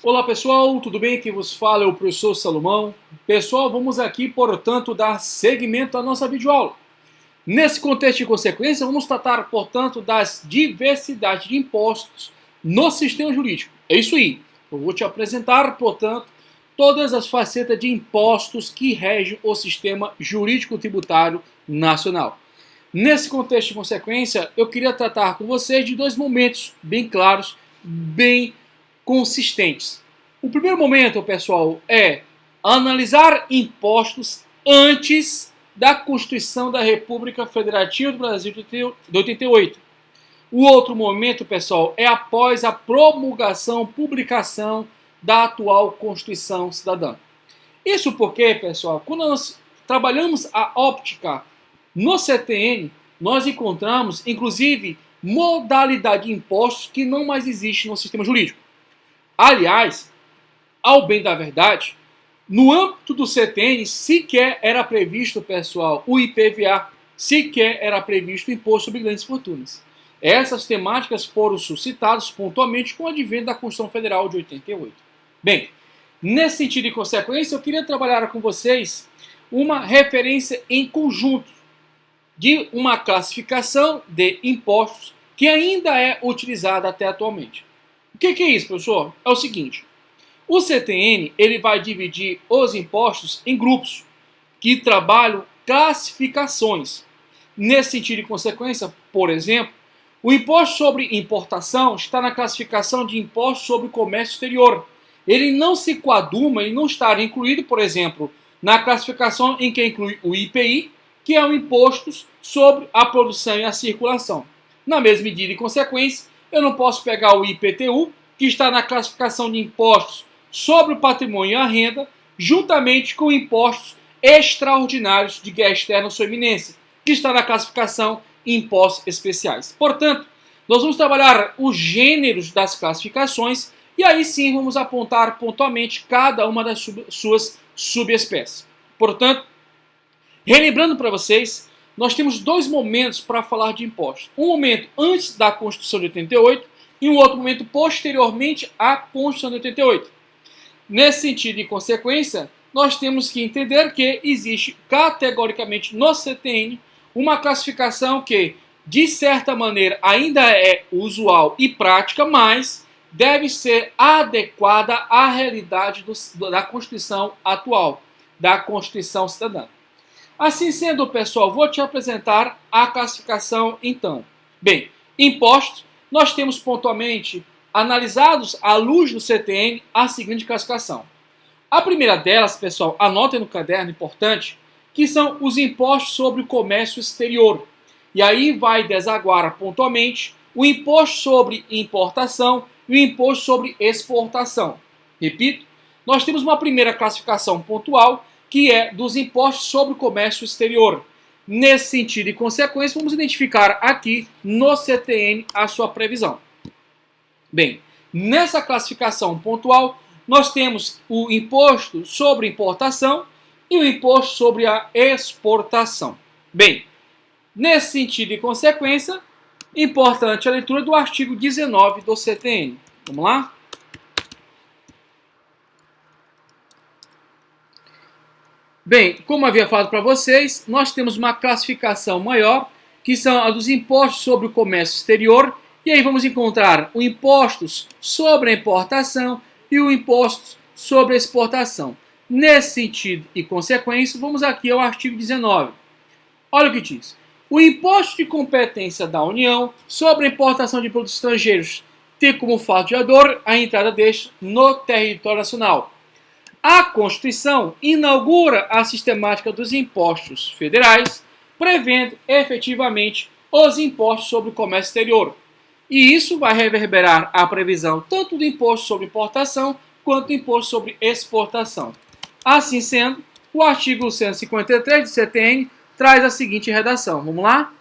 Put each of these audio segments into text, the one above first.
Olá pessoal, tudo bem? Quem vos fala é o professor Salomão. Pessoal, vamos aqui, portanto, dar seguimento à nossa videoaula. Nesse contexto de consequência, vamos tratar, portanto, das diversidades de impostos no sistema jurídico. É isso aí. Eu vou te apresentar, portanto, todas as facetas de impostos que regem o sistema jurídico tributário nacional. Nesse contexto de consequência, eu queria tratar com vocês de dois momentos bem claros, bem consistentes. O primeiro momento, pessoal, é analisar impostos antes da Constituição da República Federativa do Brasil de 88. O outro momento, pessoal, é após a promulgação, publicação da atual Constituição Cidadã. Isso porque, pessoal, quando nós trabalhamos a óptica no CTN, nós encontramos, inclusive, modalidade de impostos que não mais existe no sistema jurídico. Aliás, ao bem da verdade, no âmbito do CTN, sequer era previsto, pessoal, o IPVA, sequer era previsto o Imposto sobre Grandes Fortunas. Essas temáticas foram suscitadas pontualmente com o advento da Constituição Federal de 88. Bem, nesse sentido e consequência, eu queria trabalhar com vocês uma referência em conjunto de uma classificação de impostos que ainda é utilizada até atualmente. O que é isso, professor? É o seguinte, o CTN ele vai dividir os impostos em grupos que trabalham classificações. Nesse sentido e consequência, por exemplo, o imposto sobre importação está na classificação de imposto sobre o comércio exterior. Ele não se coaduma, ele não está incluído, por exemplo, na classificação em que inclui o IPI, que é o imposto sobre a produção e a circulação. Na mesma medida e consequência, eu não posso pegar o IPTU, que está na classificação de impostos sobre o patrimônio e a renda, juntamente com impostos extraordinários de guerra externa ou sua eminência, que está na classificação impostos especiais. Portanto, nós vamos trabalhar os gêneros das classificações e aí sim vamos apontar pontualmente cada uma das suas subespécies. Portanto, relembrando para vocês, nós temos dois momentos para falar de impostos. Um momento antes da Constituição de 88 e um outro momento posteriormente à Constituição de 88. Nesse sentido e consequência, nós temos que entender que existe categoricamente no CTN uma classificação que, de certa maneira, ainda é usual e prática, mas deve ser adequada à realidade da Constituição atual, da Constituição Cidadã. Assim sendo, pessoal, vou te apresentar a classificação então. Bem, impostos, nós temos pontualmente analisados à luz do CTN a seguinte classificação. A primeira delas, pessoal, anotem no caderno, importante, que são os impostos sobre o comércio exterior. E aí vai desaguar pontualmente o imposto sobre importação e o imposto sobre exportação. Repito, nós temos uma primeira classificação pontual, que é dos impostos sobre o comércio exterior. Nesse sentido e consequência, vamos identificar aqui no CTN a sua previsão. Bem, nessa classificação pontual, nós temos o imposto sobre importação e o imposto sobre a exportação. Bem, nesse sentido e consequência, importante a leitura do artigo 19 do CTN. Vamos lá? Bem, como havia falado para vocês, nós temos uma classificação maior, que são a dos impostos sobre o comércio exterior, e aí vamos encontrar o impostos sobre a importação e o imposto sobre a exportação. Nesse sentido e consequência, vamos aqui ao artigo 19. Olha o que diz. O imposto de competência da União sobre a importação de produtos estrangeiros tem como fato gerador a entrada destes no território nacional. A Constituição inaugura a sistemática dos impostos federais, prevendo efetivamente os impostos sobre o comércio exterior. E isso vai reverberar a previsão tanto do imposto sobre importação quanto do imposto sobre exportação. Assim sendo, o artigo 153 do CTN traz a seguinte redação. Vamos lá?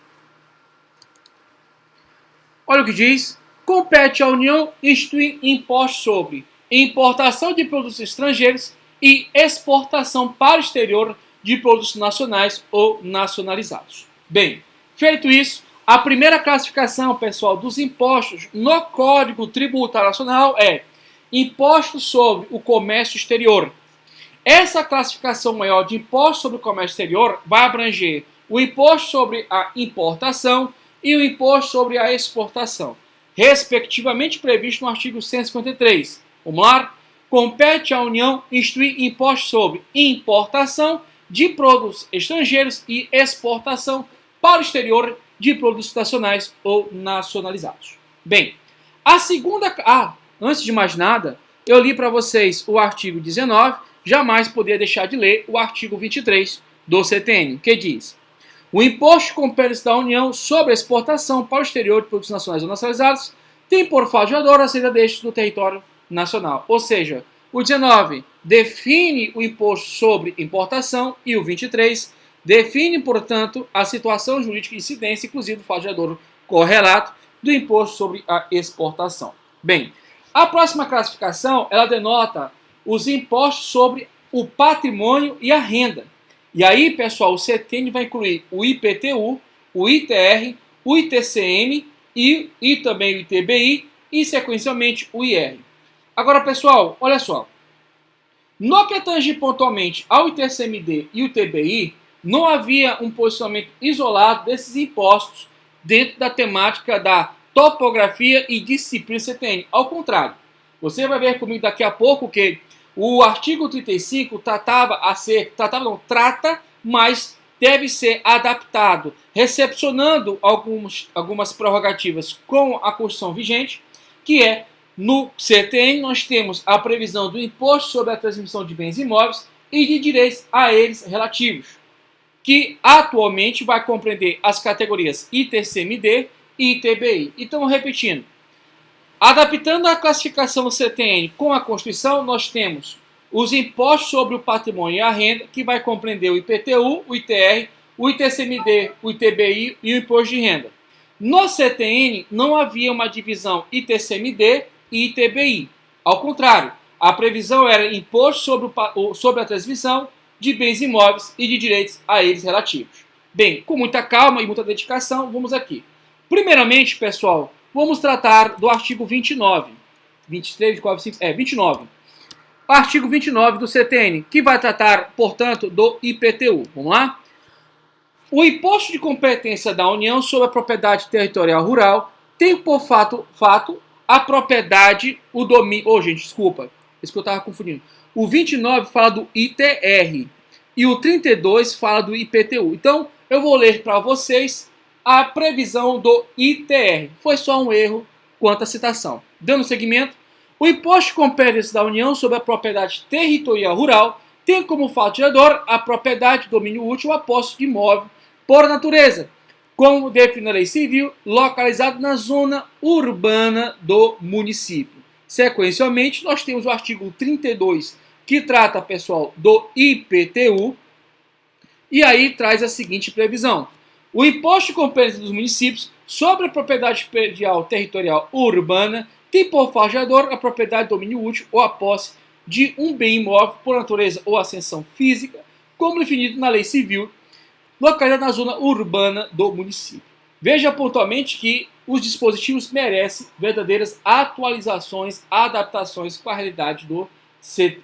Olha o que diz. Compete à União instituir impostos sobre importação de produtos estrangeiros e exportação para o exterior de produtos nacionais ou nacionalizados. Bem, feito isso, a primeira classificação, pessoal, dos impostos no Código Tributário Nacional é impostos sobre o comércio exterior. Essa classificação maior de imposto sobre o comércio exterior vai abranger o imposto sobre a importação e o imposto sobre a exportação, respectivamente previsto no artigo 153. Vamos lá? Compete à União instituir imposto sobre importação de produtos estrangeiros e exportação para o exterior de produtos nacionais ou nacionalizados. Bem, a segunda... antes de mais nada, eu li para vocês o artigo 19, jamais poderia deixar de ler o artigo 23 do CTN, que diz: o imposto compete da União sobre a exportação para o exterior de produtos nacionais ou nacionalizados tem por fato gerador a saída destes do território nacional. Ou seja, o 19 define o imposto sobre importação e o 23 define, portanto, a situação jurídica de incidência, inclusive do fato gerador correlato do imposto sobre a exportação. Bem, a próxima classificação, ela denota os impostos sobre o patrimônio e a renda. E aí, pessoal, o CTN vai incluir o IPTU, o ITR, o ITCN e também o ITBI e, sequencialmente, o IR. Agora, pessoal, olha só. No que tange pontualmente ao ITCMD e o ITBI, não havia um posicionamento isolado desses impostos dentro da temática da topografia e disciplina CTN. Ao contrário, você vai ver comigo daqui a pouco que o artigo 35 trata, mas deve ser adaptado, recepcionando algumas prerrogativas com a Constituição vigente, que é, no CTN, nós temos a previsão do imposto sobre a transmissão de bens imóveis e de direitos a eles relativos, que atualmente vai compreender as categorias ITCMD e ITBI. Então, repetindo, adaptando a classificação do CTN com a Constituição, nós temos os impostos sobre o patrimônio e a renda, que vai compreender o IPTU, o ITR, o ITCMD, o ITBI e o imposto de renda. No CTN, não havia uma divisão ITCMD e ITBI. Ao contrário, a previsão era imposto sobre a transmissão de bens imóveis e de direitos a eles relativos. Bem, com muita calma e muita dedicação, vamos aqui. Primeiramente, pessoal, vamos tratar do artigo 29. 23, 29. Artigo 29 do CTN, que vai tratar, portanto, do IPTU. Vamos lá? O imposto de competência da União sobre a propriedade territorial rural tem por fato a propriedade, o domínio... gente, desculpa. Isso que eu estava confundindo. O 29 fala do ITR e o 32 fala do IPTU. Então, eu vou ler para vocês a previsão do ITR. Foi só um erro quanto à citação. Dando seguimento, o imposto de competência da União sobre a propriedade territorial rural tem como fato gerador a propriedade, domínio útil ou a posse de imóvel por natureza, como define a lei civil, localizado na zona urbana do município. Sequencialmente, nós temos o artigo 32, que trata, pessoal, do IPTU, e aí traz a seguinte previsão. O imposto de competência dos municípios sobre a propriedade predial territorial urbana tem por fato gerador a propriedade, domínio útil ou a posse de um bem imóvel por natureza ou ascensão física, como definido na lei civil, localizada na zona urbana do município. Veja pontualmente que os dispositivos merecem verdadeiras atualizações, adaptações com a realidade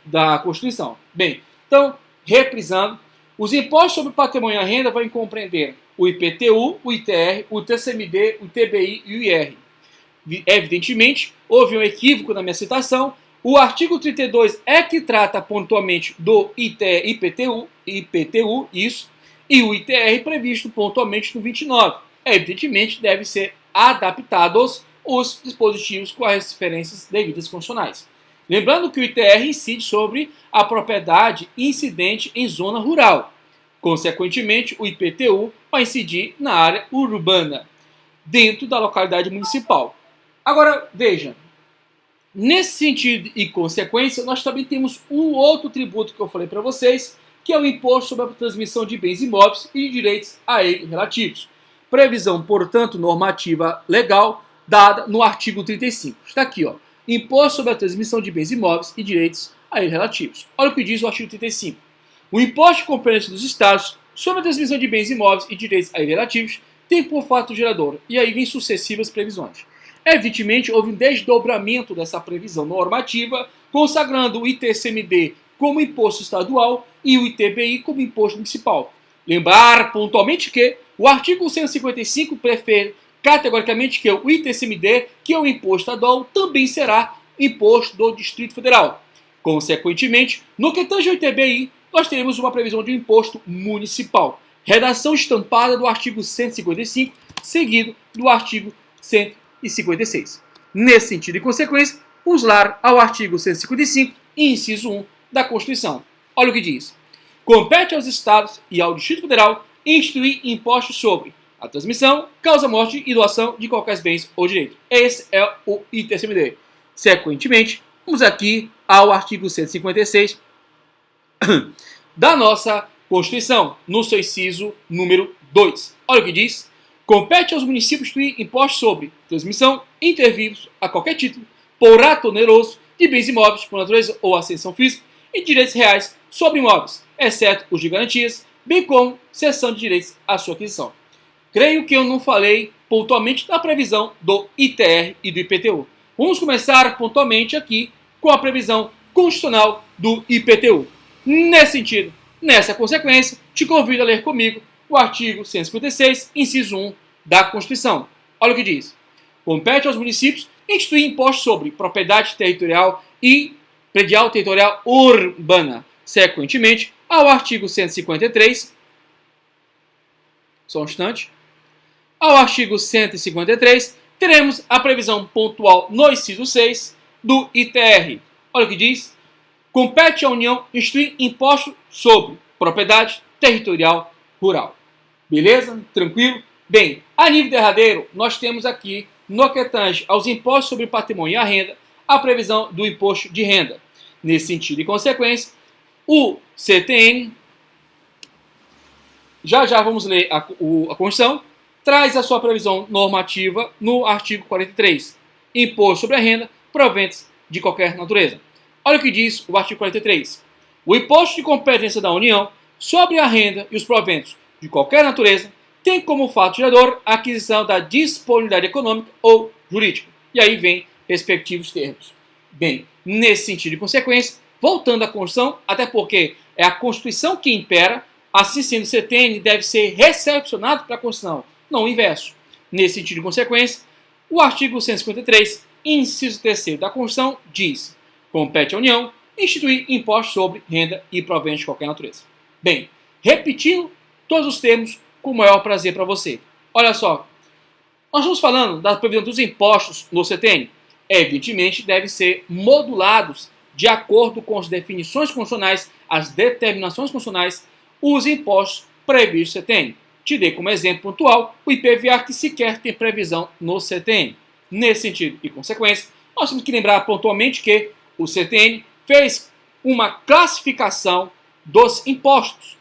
da Constituição. Bem, então, reprisando, os impostos sobre o patrimônio e a renda vão compreender o IPTU, o ITR, o TCMD, o ITBI e o IR. Evidentemente, houve um equívoco na minha citação. O artigo 32 é que trata pontualmente do IPTU, isso, e o ITR previsto pontualmente no 29. Evidentemente, deve ser adaptados os dispositivos com as referências devidas constitucionais. Lembrando que o ITR incide sobre a propriedade incidente em zona rural. Consequentemente, o IPTU vai incidir na área urbana, dentro da localidade municipal. Agora, veja, nesse sentido e consequência, nós também temos um outro tributo que eu falei para vocês, que é o imposto sobre a transmissão de bens imóveis e de direitos a ele relativos. Previsão, portanto, normativa legal, dada no artigo 35. Está aqui, ó. Imposto sobre a transmissão de bens imóveis e direitos a ele relativos. Olha o que diz o artigo 35. O imposto de competência dos Estados sobre a transmissão de bens imóveis e direitos a ele relativos tem por fato gerador, e aí vem sucessivas previsões. Evidentemente, houve um desdobramento dessa previsão normativa, consagrando o ITCMD como imposto estadual e o ITBI como imposto municipal. Lembrar pontualmente que o artigo 155 prefere categoricamente que o ITCMD, que é o imposto estadual, também será imposto do Distrito Federal. Consequentemente, no que tange ao ITBI, nós teremos uma previsão de um imposto municipal. Redação estampada do artigo 155, seguido do artigo 156. Nesse sentido e consequência, vamos lá ao artigo 155, inciso 1 da Constituição. Olha o que diz. Compete aos Estados e ao Distrito Federal instituir impostos sobre a transmissão, causa-morte e doação de qualquer bens ou direito. Esse é o ITCMD. Sequentemente, vamos aqui ao artigo 156 da nossa Constituição, no seu inciso número 2. Olha o que diz. Compete aos municípios instituir impostos sobre transmissão, intervivos, a qualquer título, por ato oneroso, de bens imóveis por natureza ou ascensão física e direitos reais sobre imóveis, exceto os de garantias, bem como cessão de direitos à sua aquisição. Creio que eu não falei pontualmente da previsão do ITR e do IPTU. Vamos começar pontualmente aqui com a previsão constitucional do IPTU. Nesse sentido, nessa consequência, te convido a ler comigo o artigo 156, inciso 1 da Constituição. Olha o que diz. Compete aos municípios instituir impostos sobre propriedade territorial e predial territorial urbana. Sequentemente, ao artigo 153, só um instante, ao artigo 153, teremos a previsão pontual no inciso 6 do ITR. Olha o que diz. Compete à União instituir imposto sobre propriedade territorial rural. Beleza? Tranquilo? Bem, a nível derradeiro, nós temos aqui, no que tange aos impostos sobre patrimônio e a renda, a previsão do imposto de renda. Nesse sentido e consequência, o CTN, já vamos ler a Constituição, traz a sua previsão normativa no artigo 43. Imposto sobre a renda, proventos de qualquer natureza. Olha o que diz o artigo 43. O imposto de competência da União sobre a renda e os proventos de qualquer natureza tem como fato gerador a aquisição da disponibilidade econômica ou jurídica. E aí vem respectivos termos. Bem, nesse sentido e consequência, voltando à Constituição, até porque é a Constituição que impera, assim sendo o CTN deve ser recepcionado pela Constituição, não o inverso. Nesse sentido e consequência, o artigo 153, inciso 3º da Constituição, diz: compete à União instituir impostos sobre renda e proventos de qualquer natureza. Bem, repetindo todos os termos com o maior prazer para você. Olha só, nós estamos falando da previsão dos impostos no CTN. Evidentemente, devem ser modulados de acordo com as definições constitucionais, as determinações constitucionais, os impostos previstos no CTN. Te dei como exemplo pontual o IPVA, que sequer tem previsão no CTN. Nesse sentido e consequência, nós temos que lembrar pontualmente que o CTN fez uma classificação dos impostos.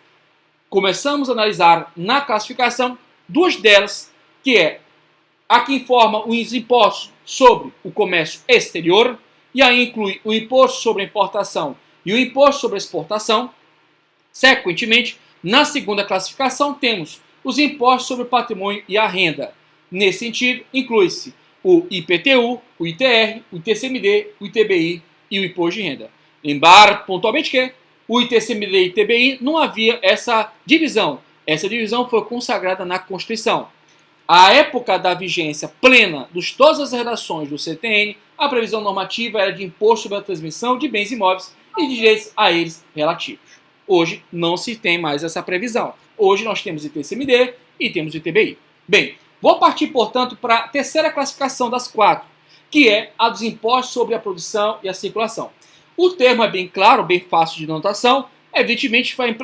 Começamos a analisar na classificação duas delas, que é a que informa os impostos sobre o comércio exterior, e aí inclui o imposto sobre a importação e o imposto sobre a exportação. Sequentemente, na segunda classificação, temos os impostos sobre o patrimônio e a renda. Nesse sentido, inclui-se o IPTU, o ITR, o ITCMD, o ITBI e o imposto de renda. Lembrar pontualmente que o ITCMD e o ITBI não havia essa divisão. Essa divisão foi consagrada na Constituição. À época da vigência plena de todas as redações do CTN, a previsão normativa era de imposto sobre a transmissão de bens imóveis e de direitos a eles relativos. Hoje não se tem mais essa previsão. Hoje nós temos ITCMD e temos ITBI. Bem, vou partir, portanto, para a terceira classificação das quatro, que é a dos impostos sobre a produção e a circulação. O termo é bem claro, bem fácil de notação, evidentemente vai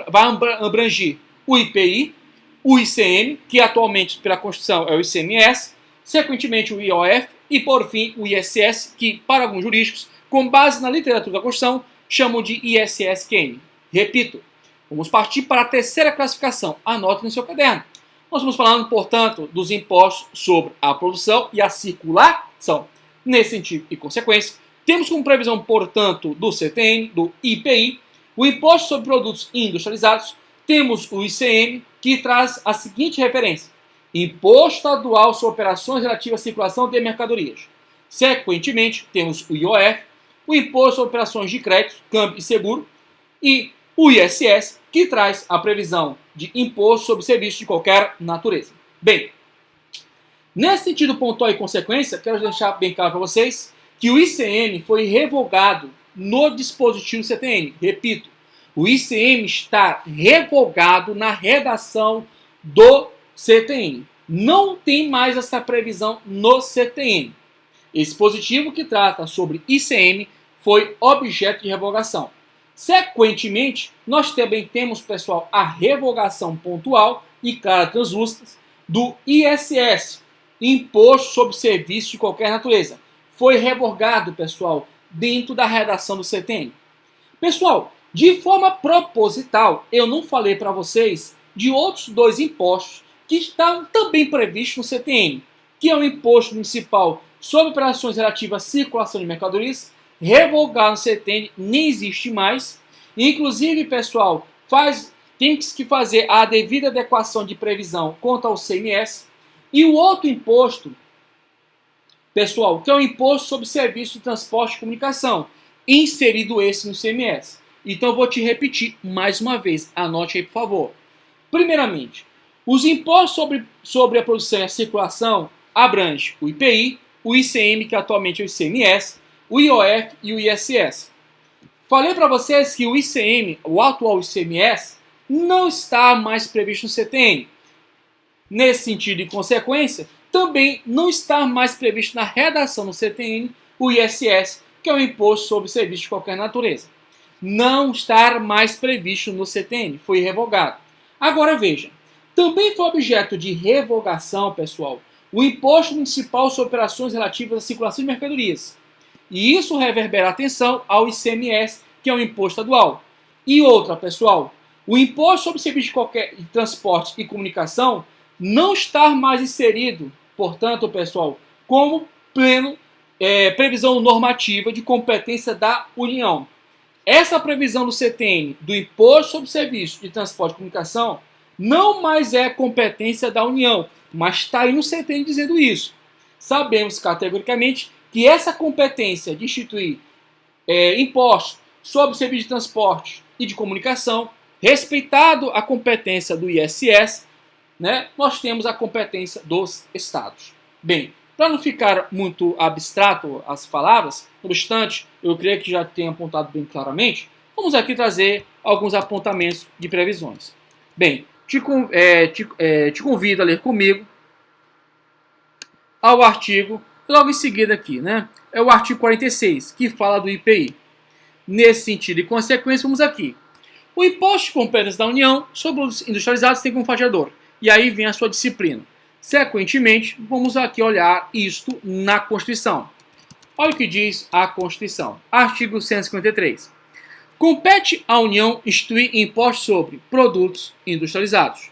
abranger o IPI, o ICM, que atualmente pela Constituição é o ICMS, sequentemente o IOF e, por fim, o ISS, que para alguns jurídicos, com base na literatura da Constituição, chamam de ISSQN. Repito, vamos partir para a terceira classificação. Anote no seu caderno. Nós estamos falando, portanto, dos impostos sobre a produção e a circulação. Nesse sentido e consequência, temos como previsão, portanto, do CTN, do IPI, o imposto sobre produtos industrializados. Temos o ICM, que traz a seguinte referência: imposto estadual sobre operações relativas à circulação de mercadorias. Sequentemente, temos o IOF, o Imposto sobre Operações de Crédito, Câmbio e Seguro, e o ISS, que traz a previsão de imposto sobre serviços de qualquer natureza. Bem, nesse sentido pontual e consequência, quero deixar bem claro para vocês que o ICM foi revogado no dispositivo CTN. Repito, o ICM está revogado na redação do CTN. Não tem mais essa previsão no CTN. Esse dispositivo que trata sobre ICM foi objeto de revogação. Sequentemente, nós também temos, pessoal, a revogação pontual e clara translúcida do ISS, Imposto sobre Serviços de Qualquer Natureza. Foi revogado, pessoal, dentro da redação do CTN. Pessoal, de forma proposital, eu não falei para vocês de outros dois impostos que estão também previstos no CTN, que é o Imposto Municipal sobre Operações Relativas à Circulação de Mercadorias, revogado no CTN, nem existe mais. Inclusive, pessoal, tem que fazer a devida adequação de previsão quanto ao CMS. E o outro imposto, pessoal, que é o Imposto sobre Serviço de Transporte e Comunicação, inserido esse no CMS. Então eu vou te repetir mais uma vez, anote aí por favor. Primeiramente, os impostos sobre a produção e a circulação abrangem o IPI, o ICM, que atualmente é o ICMS, o IOF e o ISS. Falei para vocês que o ICM, o atual ICMS, não está mais previsto no CTN. Nesse sentido e consequência, também não está mais previsto na redação do CTN o ISS, que é o Imposto sobre Serviços de Qualquer Natureza. Não está mais previsto no CTN, foi revogado. Agora veja, também foi objeto de revogação, pessoal, o Imposto Municipal sobre Operações Relativas à Circulação de Mercadorias. E isso reverbera atenção ao ICMS, que é o imposto estadual. E outra, pessoal, o Imposto sobre Serviços de Qualquer Transporte e Comunicação não está mais inserido, portanto, pessoal, como previsão normativa de competência da União. Essa previsão do CTN, do Imposto sobre Serviços de Transporte e Comunicação, não mais é competência da União, mas está aí no CTN dizendo isso. Sabemos categoricamente que essa competência de instituir impostos sobre serviços de transporte e de comunicação, respeitado a competência do ISS, né, nós temos a competência dos estados. Bem, para não ficar muito abstrato as palavras, no obstante, eu creio que já tenho apontado bem claramente, vamos aqui trazer alguns apontamentos de previsões. Bem, te convido a ler comigo ao artigo, logo em seguida aqui, né? É o artigo 46, que fala do IPI. Nesse sentido e consequência, vamos aqui. O imposto de competência da União sobre os industrializados tem como fatiador. E aí vem a sua disciplina. Sequentemente, vamos aqui olhar isto na Constituição. Olha o que diz a Constituição. Artigo 153. Compete à União instituir impostos sobre produtos industrializados.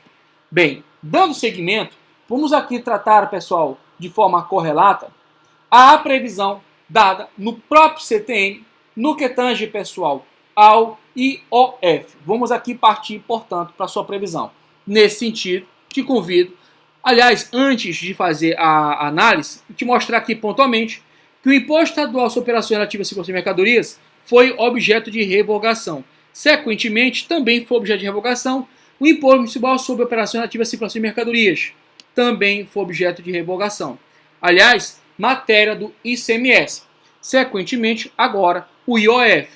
Bem, dando seguimento, vamos aqui tratar, pessoal, de forma correlata, a previsão dada no próprio CTN, no que tange, pessoal, ao IOF. Vamos aqui partir, portanto, para a sua previsão. Nesse sentido, te convido, aliás, antes de fazer a análise, te mostrar aqui pontualmente que o Imposto Estadual sobre Operações Relativas à Circulação de Mercadorias foi objeto de revogação. Sequentemente, também foi objeto de revogação o Imposto Municipal sobre Operações Relativas à Circulação de Mercadorias. Também foi objeto de revogação. Aliás, matéria do ICMS. Sequentemente, agora, o IOF,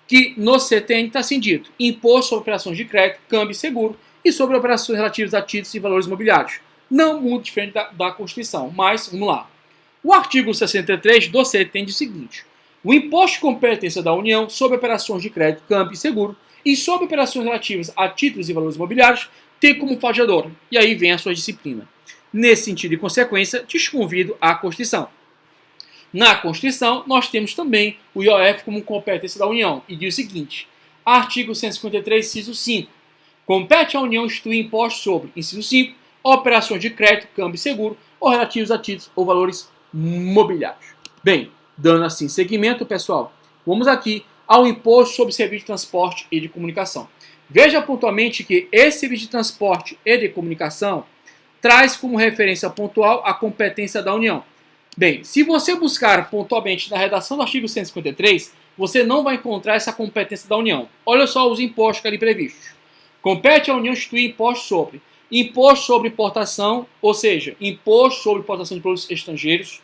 que no CTN está assim dito: Imposto sobre Operações de Crédito, Câmbio e Seguro e sobre operações relativas a títulos e valores imobiliários. Não muito diferente da Constituição, mas vamos lá. O artigo 63 do CTN diz o seguinte: o imposto de competência da União sobre operações de crédito, câmbio e seguro e sobre operações relativas a títulos e valores imobiliários tem como fatiador. E aí vem a sua disciplina. Nesse sentido e consequência, te convido à Constituição. Na Constituição, nós temos também o IOF como competência da União. E diz o seguinte: artigo 153, inciso 5. Compete à União instituir impostos sobre, inciso 5, operações de crédito, câmbio e seguro ou relativos a títulos ou valores mobiliários. Bem, dando assim seguimento, pessoal, vamos aqui ao Imposto sobre Serviço de Transporte e de Comunicação. Veja pontualmente que esse serviço de transporte e de comunicação traz como referência pontual a competência da União. Bem, se você buscar pontualmente na redação do artigo 153, você não vai encontrar essa competência da União. Olha só os impostos que ali previstos. Compete à União instituir imposto sobre importação, ou seja, imposto sobre importação de produtos estrangeiros,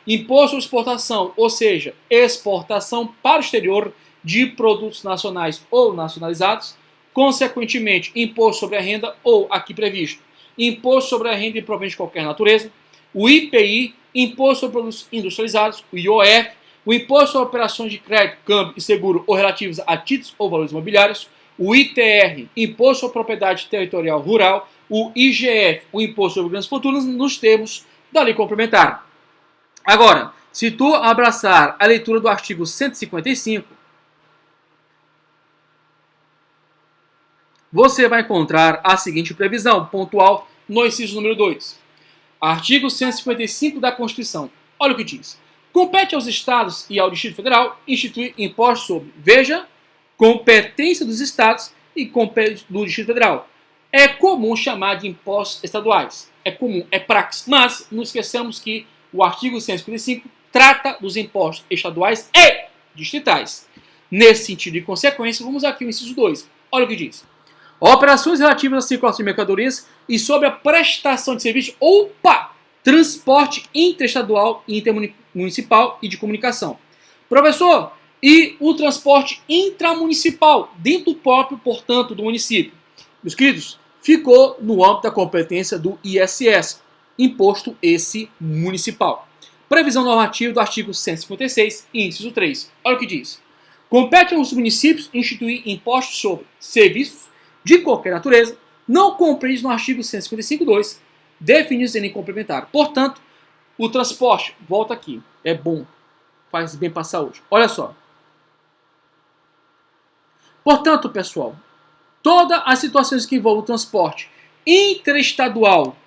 imposto sobre exportação, ou seja, exportação para o exterior de produtos nacionais ou nacionalizados, consequentemente, imposto sobre a renda ou, aqui previsto, imposto sobre a renda e proveniente de qualquer natureza, o IPI, imposto sobre produtos industrializados, o IOF, o imposto sobre operações de crédito, câmbio e seguro ou relativos a títulos ou valores imobiliários, o ITR, imposto sobre propriedade territorial rural, o IGF, o imposto sobre grandes fortunas, nos termos da lei complementar. Agora, se tu abraçar a leitura do artigo 155, você vai encontrar a seguinte previsão, pontual, no inciso número 2. Artigo 155 da Constituição. Olha o que diz. Compete aos Estados e ao Distrito Federal instituir impostos sobre, veja, competência dos Estados e competência do Distrito Federal. É comum chamar de impostos estaduais. É comum, é praxe. Mas não esqueçamos que o artigo 155 trata dos impostos estaduais e distritais. Nesse sentido e consequência, vamos aqui ao inciso 2. Olha o que diz. Operações relativas à circulação de mercadorias e sobre a prestação de serviços ou transporte interestadual e intermunicipal e de comunicação. Professor, e o transporte intramunicipal dentro do próprio, portanto, do município? Meus queridos, ficou no âmbito da competência do ISS, imposto esse municipal. Previsão normativa do artigo 156, inciso 3. Olha o que diz. Compete aos municípios instituir impostos sobre serviços de qualquer natureza, não compreendidos no artigo 155.2, definidos em lei complementar. Portanto, o transporte, volta aqui, é bom, faz bem para a saúde. Olha só. Portanto, pessoal, todas as situações que envolvem o transporte interestadual,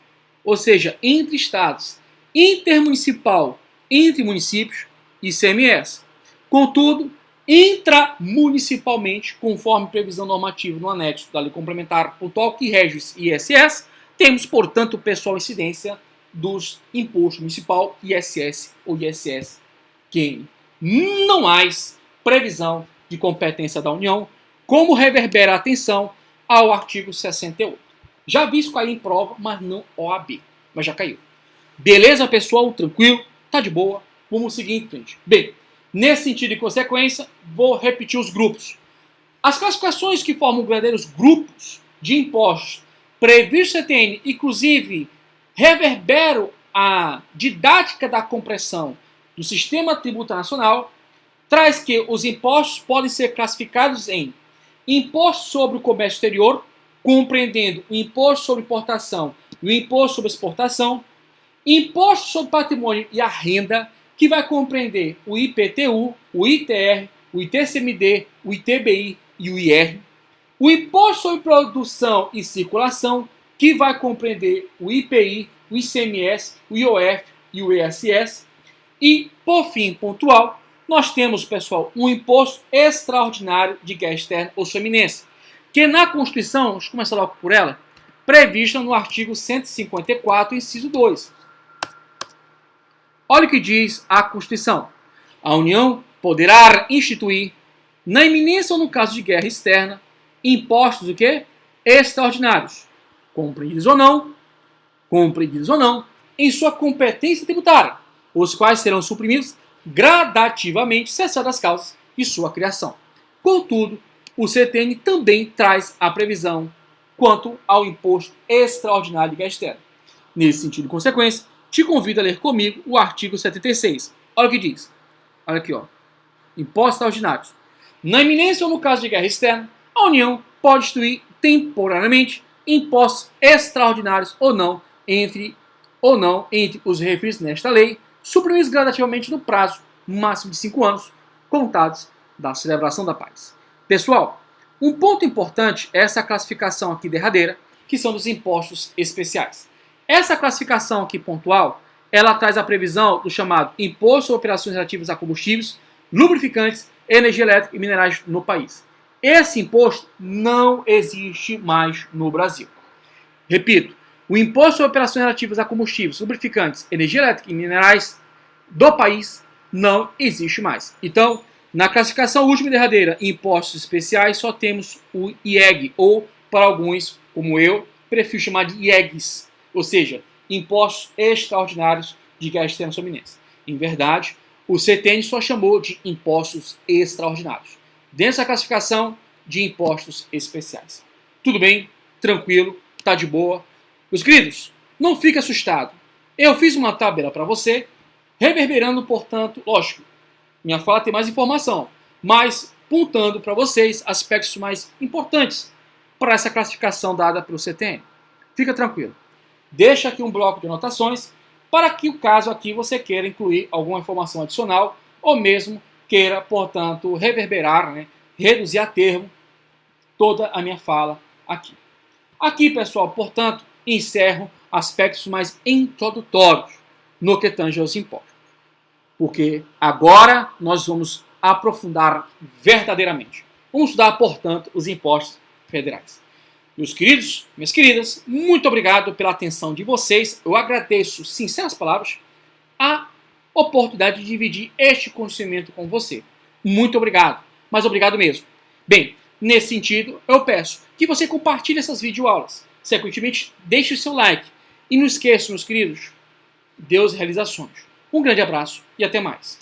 ou seja, entre estados, intermunicipal, entre municípios, ICMS. Contudo, intramunicipalmente, conforme previsão normativa no anexo da lei complementar pontual que rege o ISS, temos, portanto, pessoal, incidência dos impostos municipal, ISS ou ISS, que não mais previsão de competência da União, como reverbera a atenção ao artigo 68. Já vi isso cair em prova, mas não OAB, mas já caiu. Beleza, pessoal? Tranquilo? Tá de boa? Vamos seguir em frente. Bem, nesse sentido e consequência, vou repetir os grupos. As classificações que formam verdadeiros grupos de impostos previstos no CTN, inclusive, reverberam a didática da compressão do sistema tributário nacional, traz que os impostos podem ser classificados em imposto sobre o comércio exterior, compreendendo o imposto sobre importação e o imposto sobre exportação, imposto sobre patrimônio e a renda, que vai compreender o IPTU, o ITR, o ITCMD, o ITBI e o IR, o imposto sobre produção e circulação, que vai compreender o IPI, o ICMS, o IOF e o ISS, e, por fim, pontual, nós temos, pessoal, um imposto extraordinário de guerra externa ou sua eminência, que na Constituição, vamos começar logo por ela, prevista no artigo 154, inciso 2. Olha o que diz a Constituição. A União poderá instituir, na iminência ou no caso de guerra externa, impostos o quê? Extraordinários, compreendidos ou não, em sua competência tributária, os quais serão suprimidos gradativamente, cessadas as causas de sua criação. Contudo, o CTN também traz a previsão quanto ao imposto extraordinário de guerra externa. Nesse sentido e consequência, te convido a ler comigo o artigo 76. Olha o que diz. Olha aqui, ó. Impostos extraordinários. Na iminência ou no caso de guerra externa, a União pode instituir temporariamente impostos extraordinários ou não entre os referidos nesta lei, suprimidos gradativamente no prazo máximo de 5 anos, contados da celebração da paz. Pessoal, um ponto importante é essa classificação aqui derradeira, que são dos impostos especiais. Essa classificação aqui pontual, ela traz a previsão do chamado Imposto sobre Operações Relativas a Combustíveis, Lubrificantes, Energia Elétrica e Minerais no país. Esse imposto não existe mais no Brasil. Repito, o Imposto sobre Operações Relativas a Combustíveis, Lubrificantes, Energia Elétrica e Minerais do país não existe mais. Então, na classificação última e derradeira, impostos especiais, só temos o IEG, ou para alguns, como eu, prefiro chamar de IEGs, ou seja, impostos extraordinários de gás externo fluminense. Em verdade, o CTN só chamou de impostos extraordinários, dentro da classificação de impostos especiais. Tudo bem, tranquilo, tá de boa. Meus queridos, não fique assustado. Eu fiz uma tabela para você, reverberando, portanto, lógico, minha fala tem mais informação, mas apontando para vocês aspectos mais importantes para essa classificação dada pelo CTN. Fica tranquilo. Deixa aqui um bloco de anotações para que o caso aqui você queira incluir alguma informação adicional ou mesmo queira, portanto, reverberar, né, reduzir a termo toda a minha fala aqui. Aqui, pessoal, portanto, encerro aspectos mais introdutórios no que tange aos impostos. Porque agora nós vamos aprofundar verdadeiramente. Vamos estudar, portanto, os impostos federais. Meus queridos, minhas queridas, muito obrigado pela atenção de vocês. Eu agradeço, sinceras palavras, a oportunidade de dividir este conhecimento com você. Muito obrigado, mas obrigado mesmo. Bem, nesse sentido, eu peço que você compartilhe essas videoaulas. Sequentemente, deixe o seu like. E não esqueça, meus queridos, Deus realiza sonhos. Um grande abraço e até mais.